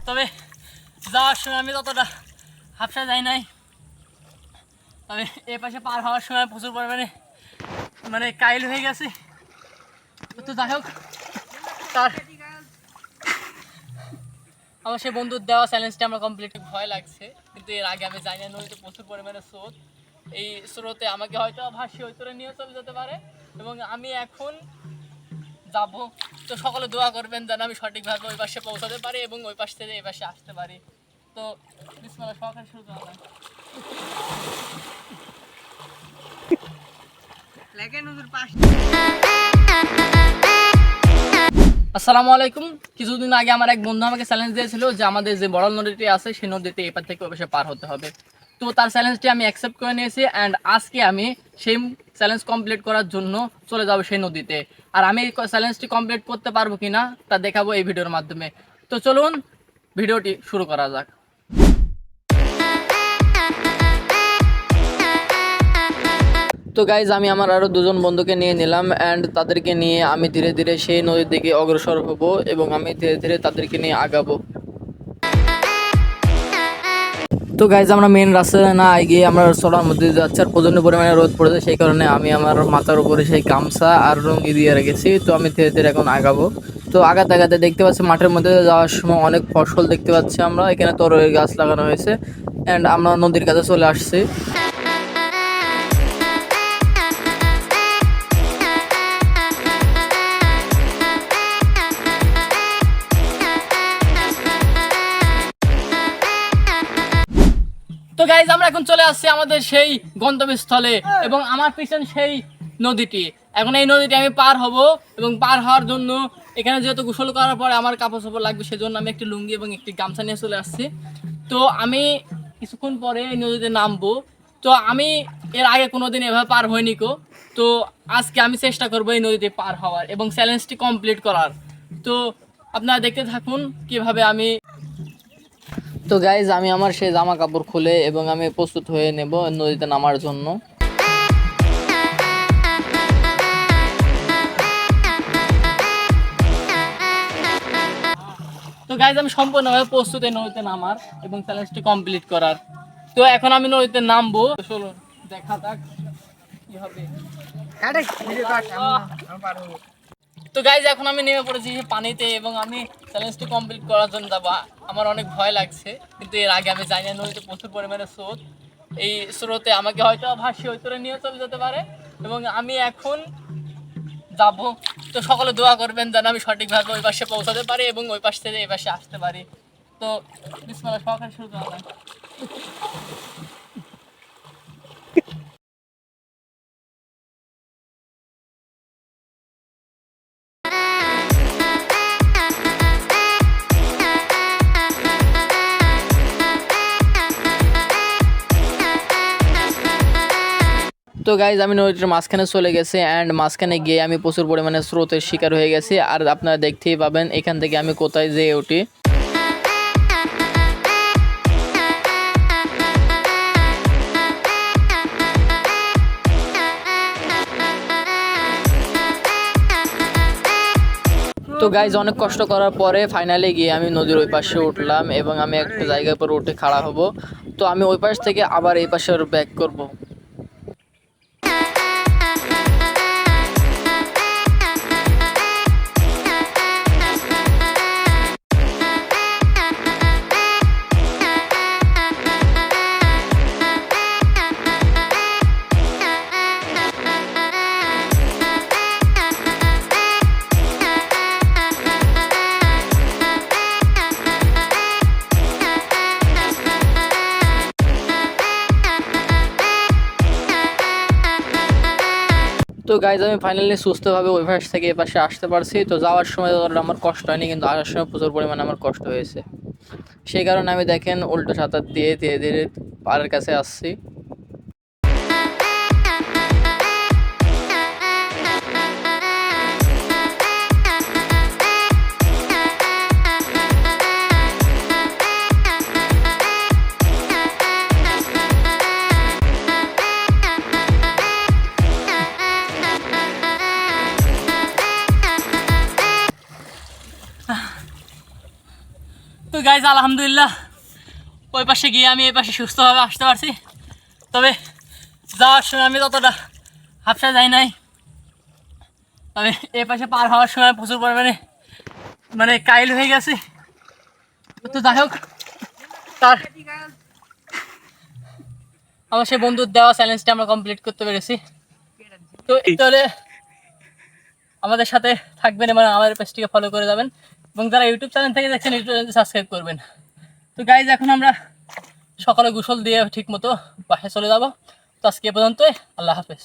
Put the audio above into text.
তবে যাওয়ার সময় আমি ততটা হাফসা যাই নাই। তবে এ পাশে পার হওয়ার সময় প্রচুর পরিমাণে মানে কাইল হয়ে গেছে। তো যাই হোক, তার আমার সেই বন্ধুর দেওয়া চ্যালেঞ্জটা আমরা কমপ্লিট। ভয় লাগছে, কিন্তু এর আগে আমি জানি না নদীতে প্রচুর পরিমাণে স্রোত। এই স্রোতে আমাকে হয়তো ভাসি হয়তো নিয়ে চলে যেতে পারে এবং আমি এখন যাব। তো সকলে দোয়া করবেন যেন আমি সঠিকভাবে ওই পাশে পৌঁছাতে পারি এবং ওই পাশ থেকে এই পাশে আসতে পারি। তো বিসমিল্লাহ, সহকারে শুরু করা যাক। আসসালামু আলাইকুম। কিছুদিন আগে আমার এক বন্ধু আমাকে চ্যালেঞ্জ দিয়েছিল যে আমাদের যে বড় নদীটি আছে সেই নদীতে এপার থেকে ওই পাশে পার হতে হবে। তো তার চ্যালেঞ্জটি আমি অ্যাকসেপ্ট করে নিয়েছি অ্যান্ড আজকে আমি সেই চ্যালেঞ্জ কমপ্লিট করার জন্য চলে যাব সেই নদীতে। আর আমি এই চ্যালেঞ্জটি কমপ্লিট করতে পারবো কিনা তা দেখাবো এই ভিডিওর মাধ্যমে। তো চলুন ভিডিওটি শুরু করা যাক। তো গাইজ, আমি আমার আরও দুজন বন্ধুকে নিয়ে নিলাম অ্যান্ড তাদেরকে নিয়ে আমি ধীরে ধীরে সেই নদীর দিকে অগ্রসর হব এবং আমি ধীরে ধীরে তাদেরকে নিয়ে আগাবো। তো গাইজ, আমরা মেন রাস্তায় না এগিয়ে আমরা চলার মধ্যে যাচ্ছি আর প্রচণ্ড পরিমাণে রোদ পড়েছে, সেই কারণে আমি আমার মাথার উপরে সেই গামছা আর লুঙ্গি দিয়ে রেখেছি। তো আমি ধীরে ধীরে এখন আগাবো। তো আগাতে আগাতে দেখতে পাচ্ছি মাঠের মধ্যে যাওয়ার সময় অনেক ফসল দেখতে পাচ্ছি আমরা। এখানে তরই গাছ লাগানো হয়েছে অ্যান্ড আমরা নদীর কাছে চলে আসছি। তো গাইজ, আমরা এখন চলে আসছি আমাদের সেই গন্তব্যস্থলে এবং আমার পিছন সেই নদীটি। এখন এই নদীটি আমি পার হব এবং পার হওয়ার জন্য এখানে যেহেতু গোসল করার পরে আমার কাপড় চোপড় লাগবে, সেজন্য আমি একটি লুঙ্গি এবং একটি গামছা নিয়ে চলে আসছি। তো আমি কিছুক্ষণ পরে এই নদীতে নামবো। তো আমি এর আগে কোনোদিন এভাবে পার হইনি কো। তো আজকে আমি চেষ্টা করবো এই নদীতে পার হওয়ার এবং চ্যালেঞ্জটি কমপ্লিট করার। তো আপনারা দেখতে থাকুন কিভাবে আমি। তো গাইজ, আমি আমার সেই জামা কাপড় খুলে এবং আমি প্রস্তুত হয়ে নেব নদীতে নামার জন্য। তো গাইজ, আমি সম্পূর্ণভাবে প্রস্তুত এই নদীতে নামার এবং চ্যালেঞ্জটি কমপ্লিট করার। তো এখন আমি নদীতে নামবো। চলুন দেখা যাক কি হবে। তো গাইজ, এখন আমি নেমে পড়েছি পানিতে এবং আমি চ্যালেঞ্জটি কমপ্লিট করার জন্য যাবো। আমার অনেক ভয় লাগছে, কিন্তু এর আগে আমি জানি না নদীতে প্রচুর পরিমাণে স্রোত। এই স্রোতে আমাকে হয়তো ভাসি হয়তো নিয়ে চলে যেতে পারে এবং আমি এখন যাব। তো সকলে দোয়া করবেন যেন আমি সঠিকভাবে ওই পাশে পৌঁছাতে পারি এবং ওই পাশ থেকে এই পাশে আসতে পারি। তো বিসমিল্লাহ, সহকারে শুরু করা যাক। তো গাইজ, আমি নদীটার মাঝখানে চলে গেছি অ্যান্ড মাঝখানে গিয়ে আমি প্রচুর পরিমাণে স্রোতের শিকার হয়ে গেছি। আর আপনারা দেখতেই পাবেন এখান থেকে আমি কোথায় যেয়ে উঠি। তো গাইজ, অনেক কষ্ট করার পরে ফাইনালি গিয়ে আমি নদীর ওই পাশে উঠলাম এবং আমি একটা জায়গার পর উঠে খাড়া হব। তো আমি ওই পাশ থেকে আবার এই পাশে ব্যাক করব। তো গাইজ, আমি ফাইনালি সুস্থভাবে ওই পাশ থেকে এ পাশে আসতে পারছি। তো যাওয়ার সময় আমার কষ্ট হয়নি, কিন্তু আসার সময় প্রচুর পরিমাণে আমার কষ্ট হয়েছে। সেই কারণে আমি দেখেন উল্টো সাঁতার দিয়ে ধীরে ধীরে পাড়ের কাছে আসছি। তো তো গাইজ আলহামদুলিল্লাহ ওই পাশে গিয়ে আমি এই পাশে সুস্থভাবে আসতে পারছি। তবে যাওয়ার সময় আমি ততটা হাফসা যাই নাই, তবে এই পাশে পার হওয়ার সময় প্রচুর পরিমাণে মানে কাইল হয়ে গেছে। তো যাই হোক, তার আমার সেই বন্ধুর দেওয়া চ্যালেঞ্জটা আমরা কমপ্লিট করতে পেরেছি। তো তাহলে আমাদের সাথে থাকবেন এবং আমাদের পেজটিকে ফলো করে যাবেন, এবং যারা ইউটিউব চ্যানেল থেকে দেখছেন ইউটিউব চ্যানেলটি সাবস্ক্রাইব করবেন। তো গাইজ এখন আমরা সকালে গোসল দিয়ে ঠিক মতো বাসায় চলে যাব। তো আজকে এ পর্যন্তই, আল্লাহ হাফেজ।